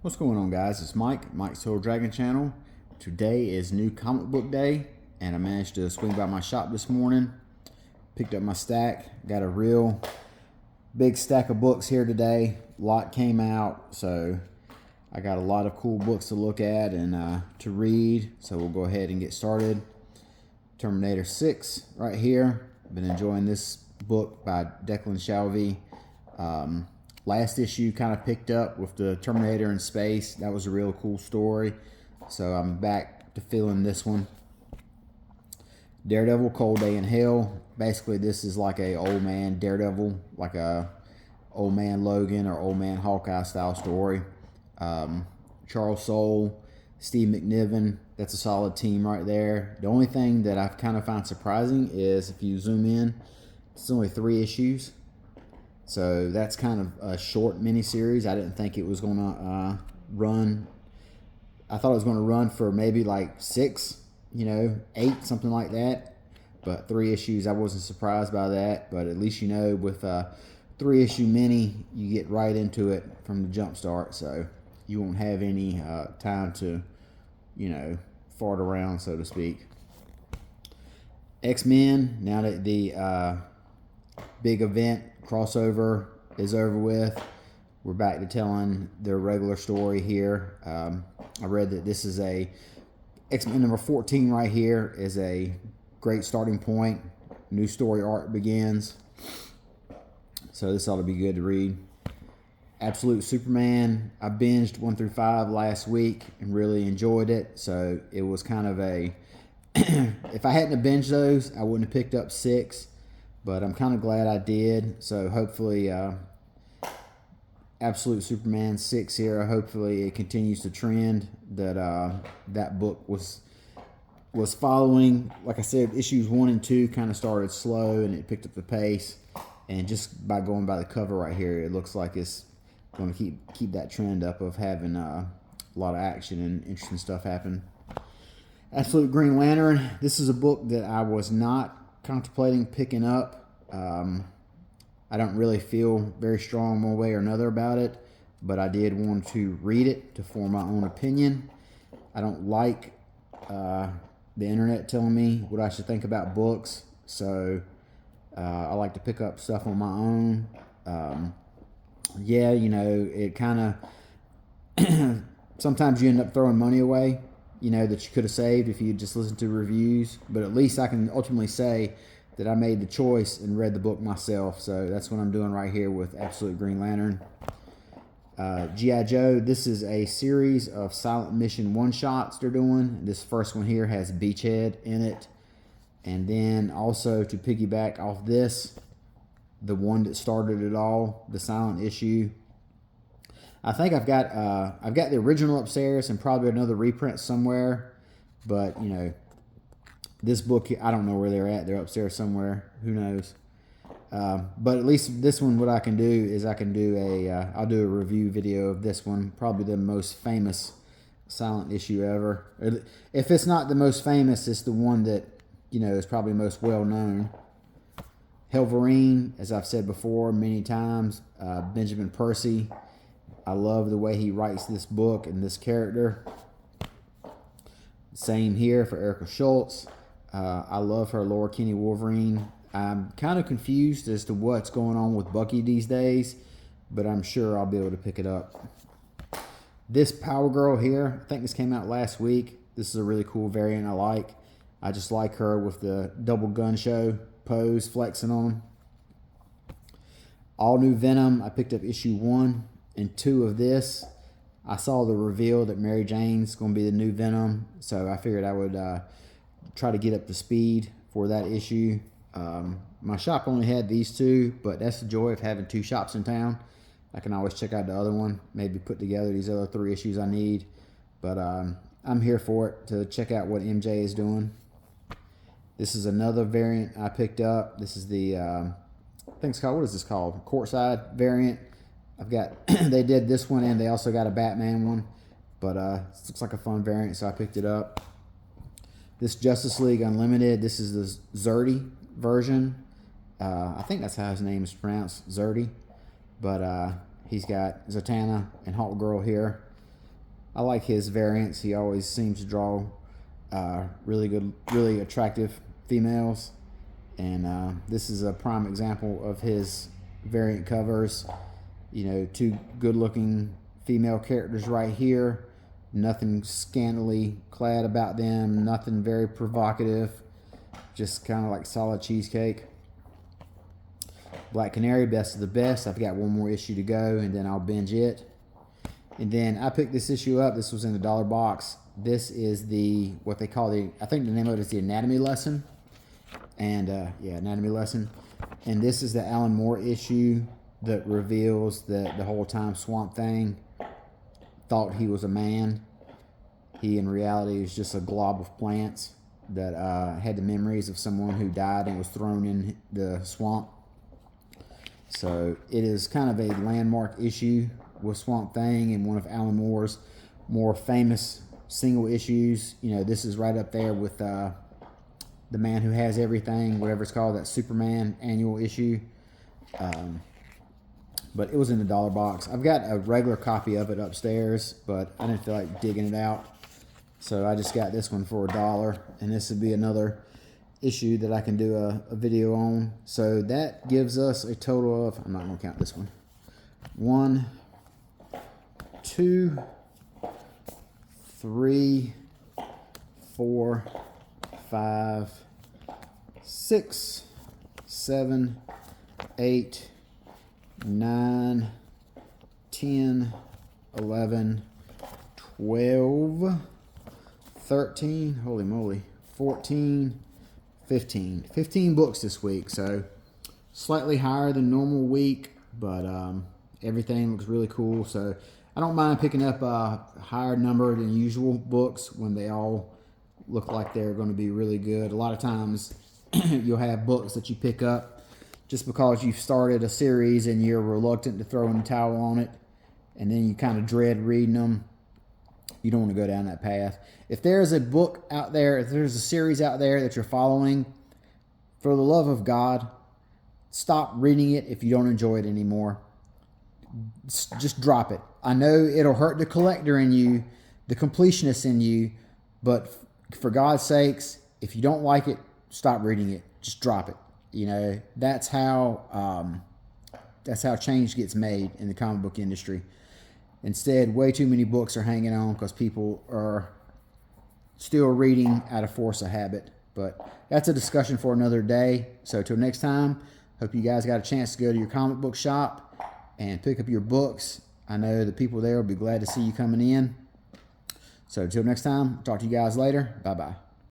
What's going on, guys? It's Mike's Soul Dragon channel. Today is new comic book day, and I managed to swing by my shop this morning, picked up my stack, got a real big stack of books here today. A lot came out, so I got a lot of cool books to look at and to read, so we'll go ahead and get started. Terminator 6 right here. Been enjoying this book by Declan Shalvey. Last issue kind of picked up with the Terminator in space. That was a real cool story. So I'm back to feeling this one. Daredevil, Cold Day in Hell. Basically, this is like a old man Daredevil, like a old man Logan or old man Hawkeye style story. Charles Soule, Steve McNiven. That's a solid team right there. The only thing that I kind of find surprising is if you zoom in, it's only 3 issues. So that's kind of a short miniseries. I didn't think it was going to run. I thought it was going to run for maybe like 6, 8, something like that. But 3 issues, I wasn't surprised by that. But at least with a 3-issue mini, you get right into it from the jump start. So you won't have any time to, fart around, so to speak. X-Men, now that the big event crossover is over with, we're back to telling their regular story here. I read that this is a X-Men number 14 right here is a great starting point. New story arc begins, so this ought to be good to read. Absolute Superman, I binged 1 through 5 last week and really enjoyed it. So it was kind of a if I hadn't have binged those, I wouldn't have picked up 6. But I'm kind of glad I did. So hopefully Absolute Superman 6 here, hopefully it continues to trend that that book was following. Like I said, issues 1 and 2 kind of started slow and it picked up the pace. And just by going by the cover right here, it looks like it's going to keep that trend up of having a lot of action and interesting stuff happen. Absolute Green Lantern. This is a book that I was not contemplating picking up. I don't really feel very strong one way or another about it, but I did want to read it to form my own opinion. I don't like the internet telling me what I should think about books, so I like to pick up stuff on my own. It kind of sometimes you end up throwing money away that you could have saved if you just listened to reviews, but at least I can ultimately say that I made the choice and read the book myself. So that's what I'm doing right here with Absolute Green Lantern. G.I. Joe, this is a series of Silent Mission one-shots they're doing. This first one here has Beachhead in it. And then also to piggyback off this, the one that started it all, the silent issue. I think I've got the original upstairs and probably another reprint somewhere, but this book, I don't know where they're at. They're upstairs somewhere. Who knows? But at least this one, what I can do is I'll do a review video of this one, probably the most famous silent issue ever. If it's not the most famous, it's the one that is probably most well known. Wolverine, as I've said before many times, Benjamin Percy. I love the way he writes this book and this character. Same here for Erica Schultz. I love her Laura Kinney Wolverine. I'm kind of confused as to what's going on with Bucky these days, but I'm sure I'll be able to pick it up. This Power Girl here, I think this came out last week. This is a really cool variant I like. I just like her with the double gun show pose flexing on. All New Venom, I picked up issue 1 and 2 of this. I saw the reveal that Mary Jane's going to be the new Venom, so I figured I would try to get up to speed for that issue. My shop only had these 2, but that's the joy of having 2 shops in town. I can always check out the other one, maybe put together these other 3 issues I need. But I'm here for it to check out what MJ is doing. This is another variant I picked up. This is the, I think it's called, what is this called? Courtside variant. I've got, they did this one and they also got a Batman one. But it looks like a fun variant, so I picked it up. This Justice League Unlimited, this is the Zerdy version. I think that's how his name is pronounced, Zerdy. But he's got Zatanna and Hawkgirl here. I like his variants. He always seems to draw really good, really attractive females. And this is a prime example of his variant covers. You know, two good-looking female characters right here. Nothing scantily clad about them. Nothing very provocative. Just kind of like solid cheesecake. Black Canary, best of the best. I've got one more issue to go, and then I'll binge it. And then I picked this issue up. This was in the dollar box. This is the, what they call the, I think the name of it is the Anatomy Lesson. And yeah, Anatomy Lesson. And this is the Alan Moore issue that reveals that the whole time Swamp Thing thought he was a man. He in reality is just a glob of plants that had the memories of someone who died and was thrown in the swamp. So it is kind of a landmark issue with Swamp Thing and one of Alan Moore's more famous single issues. You know, this is right up there with The Man Who Has Everything, whatever it's called, that Superman annual issue. But it was in the dollar box. I've got a regular copy of it upstairs, but I didn't feel like digging it out. So I just got this one for $1, and this would be another issue that I can do a video on. So that gives us a total of, I'm not going to count this one, 1, 2, 3, 4, 5, 6, 7, 8, 9, 10, 11, 12, 13, holy moly, 14, 15 books this week. So slightly higher than normal week, but everything looks really cool. So I don't mind picking up a higher number than usual books when they all look like they're going to be really good. A lot of times you'll have books that you pick up just because you've started a series and you're reluctant to throw in the towel on it, and then you kind of dread reading them. You don't want to go down that path. If there's a book out there, if there's a series out there that you're following, for the love of God, stop reading it if you don't enjoy it anymore. Just drop it. I know it'll hurt the collector in you, the completionist in you, but for God's sakes, if you don't like it, stop reading it. Just drop it. You know, that's how change gets made in the comic book industry. Instead, way too many books are hanging on because people are still reading out of force of habit. But that's a discussion for another day. So till next time, hope you guys got a chance to go to your comic book shop and pick up your books. I know the people there will be glad to see you coming in. So till next time, talk to you guys later. Bye-bye.